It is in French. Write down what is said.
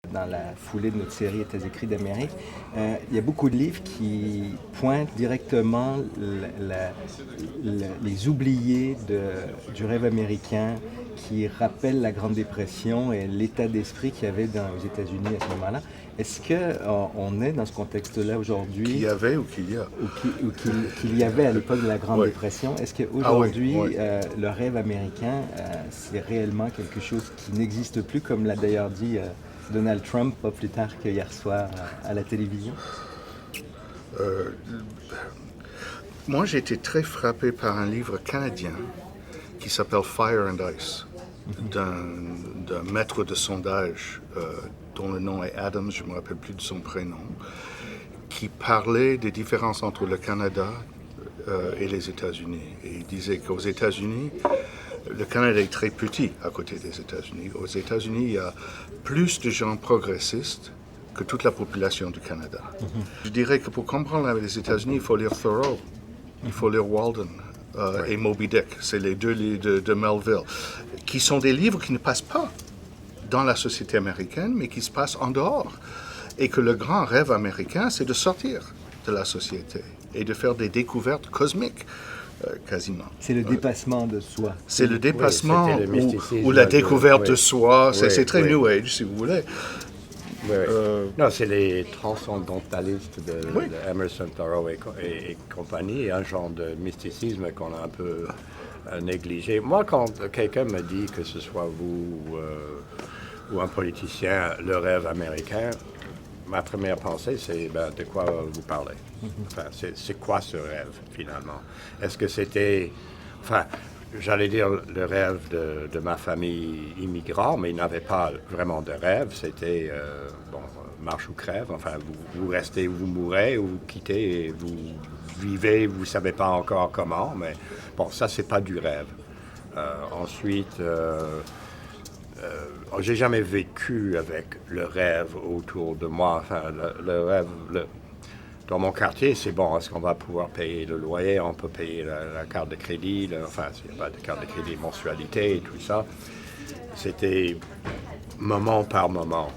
dans la foulée de notre série États écrits d'Amérique, il y a beaucoup de livres qui pointent directement les oubliés du rêve américain, qui rappellent la Grande Dépression et l'état d'esprit qu'il y avait aux États-Unis à ce moment-là. Est-ce qu'on est dans ce contexte-là aujourd'hui? Qu'il y avait ou qu'il y a? Qu'il y avait à l'époque de la Grande Dépression. Est-ce qu'aujourd'hui, le rêve américain, c'est réellement quelque chose qui n'existe plus, comme l'a d'ailleurs dit Donald Trump, pas plus tard qu'hier soir à la télévision? Moi, j'ai été très frappé par un livre canadien qui s'appelle Fire and Ice, d'un maître de sondage dont le nom est Adams, je ne me rappelle plus de son prénom, qui parlait des différences entre le Canada et les États-Unis. Et il disait qu'aux États-Unis, le Canada est très petit à côté des États-Unis. Aux États-Unis, il y a plus de gens progressistes que toute la population du Canada. Je dirais que pour comprendre les États-Unis, il faut lire Thoreau, il faut lire Walden et Moby Dick. C'est les deux livres de Melville, qui sont des livres qui ne passent pas dans la société américaine, mais qui se passent en dehors. Et que le grand rêve américain, c'est de sortir de la société et de faire des découvertes cosmiques. Quasiment. C'est le dépassement de soi. C'est le dépassement ou la découverte de soi. C'est très New Age, si vous voulez. Non, c'est les transcendantalistes de Emerson, Thoreau et compagnie, un genre de mysticisme qu'on a un peu négligé. Moi, quand quelqu'un me dit que ce soit vous ou un politicien, le rêve américain, ma première pensée, c'est de quoi vous parlez. Enfin, c'est quoi ce rêve, finalement? Est-ce que c'était, j'allais dire le rêve de ma famille immigrante, mais il n'avait pas vraiment de rêve. C'était, marche ou crève. Enfin, vous restez ou vous mourrez, ou vous quittez et vous vivez, vous ne savez pas encore comment, mais bon, ça, c'est pas du rêve. Ensuite, j'ai jamais vécu avec le rêve autour de moi. Enfin, le rêve, dans mon quartier, c'est bon, est-ce qu'on va pouvoir payer le loyer, on peut payer la carte de crédit, s'il n'y a pas de carte de crédit, mensualité et tout ça. C'était moment par moment.